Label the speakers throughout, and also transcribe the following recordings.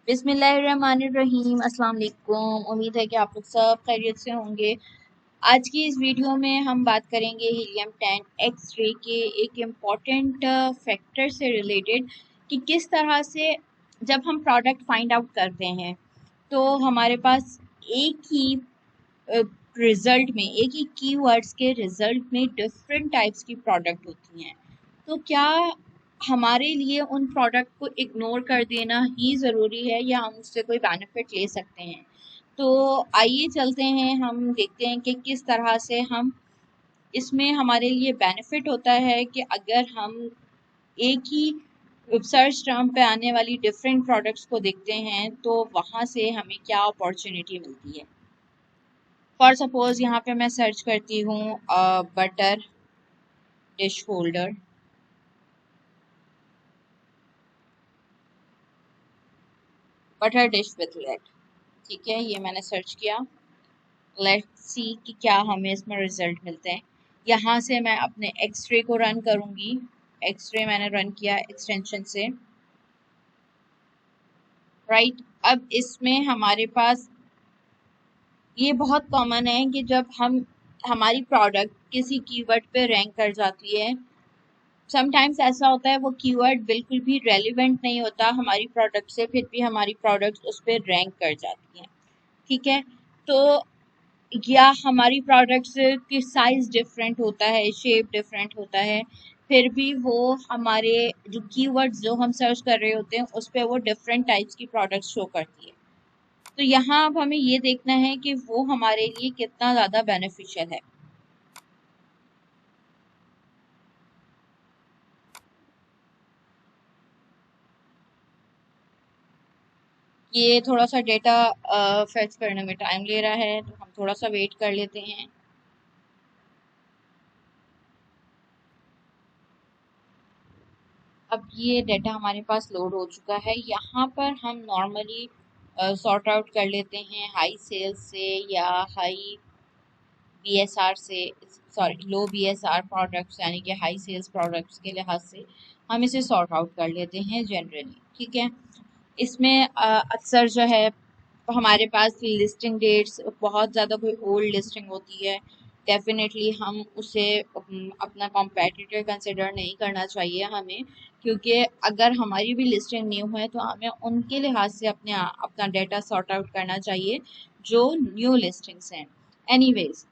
Speaker 1: बिस्मिल्लाहिर्रहमानिर्रहीम। अस्सलाम वालेकुम। उम्मीद है कि आप लोग सब खैरियत से होंगे। आज की इस वीडियो में हम बात करेंगे हीलियम 10 एक्स रे के एक इम्पॉर्टेंट फैक्टर से रिलेटेड कि किस तरह से जब हम प्रोडक्ट फाइंड आउट करते हैं तो हमारे पास एक ही रिजल्ट में, एक ही कीवर्ड्स के रिजल्ट में डिफरेंट टाइप्स की प्रोडक्ट होती हैं। तो क्या हमारे लिए उन प्रोडक्ट को इग्नोर कर देना ही ज़रूरी है या हम उससे कोई बेनिफिट ले सकते हैं? तो आइए चलते हैं, हम देखते हैं कि किस तरह से हम इसमें हमारे लिए बेनिफिट होता है कि अगर हम एक ही सर्च टर्म पे आने वाली डिफरेंट प्रोडक्ट्स को देखते हैं तो वहाँ से हमें क्या अपॉर्चुनिटी मिलती है। फॉर सपोज यहाँ पे मैं सर्च करती हूँ butter dish holder, butter dish with lid. ठीक है, ये मैंने सर्च किया। लेट्स सी कि क्या हमें इसमें रिजल्ट मिलते हैं। यहाँ से मैं अपने एक्सरे को रन करूँगी। एक्सरे मैंने रन किया एक्सटेंशन से। राइट, अब इसमें हमारे पास ये बहुत कॉमन है कि जब हमारी प्रोडक्ट किसी कीवर्ड पे रैंक कर जाती है, समटाइम्स ऐसा होता है वो कीवर्ड बिल्कुल भी रेलिवेंट नहीं होता हमारी प्रोडक्ट से, फिर भी हमारी प्रोडक्ट उस पर रैंक कर जाती है। ठीक है, तो या हमारी प्रोडक्ट्स की साइज़ डिफरेंट होता है, शेप डिफरेंट होता है, फिर भी वो हमारे जो कीवर्ड्स जो हम सर्च कर रहे होते हैं उस पर वो डिफरेंट टाइप्स की प्रोडक्ट्स शो करती है। तो यहाँ अब हमें ये देखना है कि वो हमारे लिए कितना ज़्यादा बेनिफिशियल है। ये थोड़ा सा डेटा फेच करने में टाइम ले रहा है, तो हम थोड़ा सा वेट कर लेते हैं। अब ये डेटा हमारे पास लोड हो चुका है। यहाँ पर हम नॉर्मली सॉर्ट आउट कर लेते हैं हाई सेल्स से या हाई बीएसआर से, सॉरी लो बीएसआर प्रोडक्ट्स यानी कि हाई सेल्स प्रोडक्ट्स के लिहाज से हम इसे सॉर्ट आउट कर लेते हैं जनरली। ठीक है, इसमें अक्सर जो है हमारे पास लिस्टिंग डेट्स, बहुत ज़्यादा कोई ओल्ड लिस्टिंग होती है, डेफिनेटली हम उसे अपना कॉम्पेटिटर कंसिडर नहीं करना चाहिए हमें, क्योंकि अगर हमारी भी लिस्टिंग न्यू है तो हमें उनके लिहाज से अपना डेटा सॉर्ट आउट करना चाहिए जो न्यू लिस्टिंग्स हैं। एनीवेज,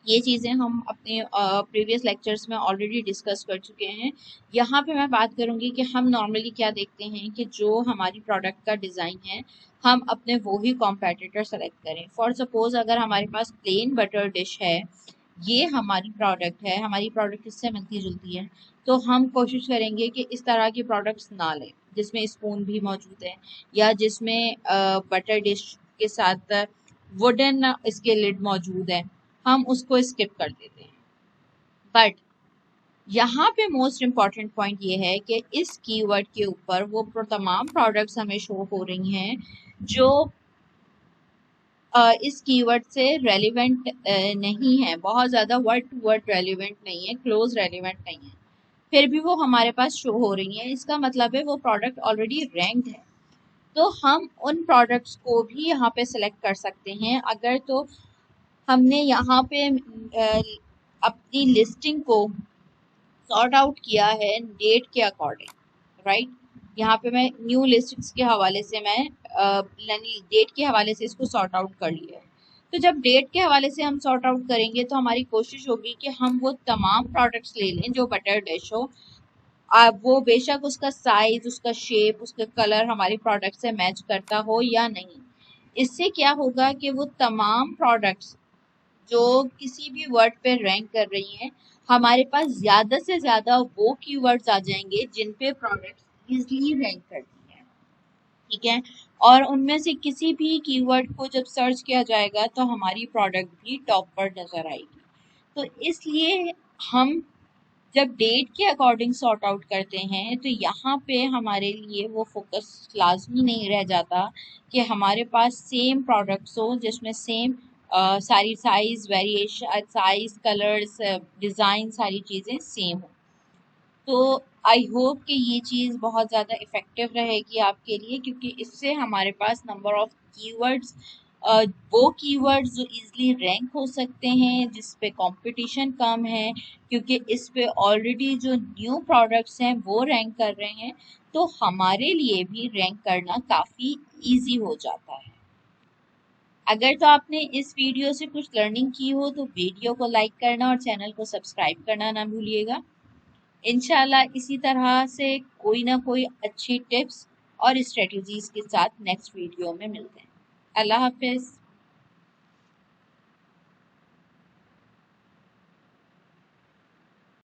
Speaker 1: ये चीज़ें हम अपने प्रीवियस लेक्चर्स में ऑलरेडी डिस्कस कर चुके हैं। यहाँ पे मैं बात करूँगी कि हम नॉर्मली क्या देखते हैं कि जो हमारी प्रोडक्ट का डिज़ाइन है हम अपने वो ही कॉम्पेटिटर सेलेक्ट करें। फॉर सपोज अगर हमारे पास प्लेन बटर डिश है, ये हमारी प्रोडक्ट है, हमारी प्रोडक्ट इससे मिलती जुलती है, तो हम कोशिश करेंगे कि इस तरह की प्रोडक्ट्स ना लें जिसमें स्पून भी मौजूद है या जिसमें बटर डिश के साथ वुडन इसके लिड मौजूद है, हम उसको स्किप कर देते हैं। बट यहाँ पे मोस्ट इम्पॉर्टेंट पॉइंट ये है कि इस कीवर्ड के ऊपर वो तमाम प्रोडक्ट्स हमें शो हो रही हैं जो इस कीवर्ड से रेलिवेंट नहीं है, बहुत ज़्यादा वर्ड टू वर्ड रेलिवेंट नहीं है, क्लोज रेलिवेंट नहीं है, फिर भी वो हमारे पास शो हो रही है। इसका मतलब है वो प्रोडक्ट ऑलरेडी रैंक्ड है। तो हम उन प्रोडक्ट्स को भी यहाँ पे सिलेक्ट कर सकते हैं। अगर तो हमने यहाँ पे अपनी लिस्टिंग को सॉर्ट आउट किया है डेट के अकॉर्डिंग, राइट। यहाँ पे मैं न्यू लिस्टिंग्स के हवाले से मैं यानी डेट के हवाले से इसको सॉर्ट आउट कर लिया है। तो जब डेट के हवाले से हम सॉर्ट आउट करेंगे तो हमारी कोशिश होगी कि हम वो तमाम प्रोडक्ट्स ले लें जो बटर डिश हो। वो बेशक उसका साइज, उसका शेप, उसका कलर हमारी प्रोडक्ट से मैच करता हो या नहीं। इससे क्या होगा कि वो तमाम प्रोडक्ट्स जो किसी भी वर्ड पे रैंक कर रही हैं, हमारे पास ज़्यादा से ज़्यादा वो कीवर्ड्स आ जाएंगे जिन पे प्रोडक्ट्स इजीली रैंक करती हैं। ठीक है, और उनमें से किसी भी कीवर्ड को जब सर्च किया जाएगा तो हमारी प्रोडक्ट भी टॉप पर नज़र आएगी। तो इसलिए हम जब डेट के अकॉर्डिंग सॉर्ट आउट करते हैं तो यहाँ पे हमारे लिए वो फोकस लाजमी नहीं रह जाता कि हमारे पास सेम प्रोडक्ट्स हो जिसमें सेम सारी size variation, size, colours, design, सारी चीज़ें सेम हो। तो आई होप कि ये चीज़ बहुत ज़्यादा इफ़ेक्टिव रहेगी आपके लिए, क्योंकि इससे हमारे पास नंबर ऑफ कीवर्ड्स, वो कीवर्ड्स जो इजीली रैंक हो सकते हैं, जिस पे कंपटीशन कम है, क्योंकि इस पे ऑलरेडी जो न्यू प्रोडक्ट्स हैं वो रैंक कर रहे हैं, तो हमारे लिए भी रैंक करना काफ़ी इजी हो जाता है। अगर तो आपने इस वीडियो से कुछ लर्निंग की हो तो वीडियो को लाइक करना और चैनल को सब्सक्राइब करना ना भूलिएगा। इंशाल्लाह इसी तरह से कोई ना कोई अच्छी टिप्स और स्ट्रेटजीज के साथ नेक्स्ट वीडियो में मिलते हैं। अल्लाह हाफिज़।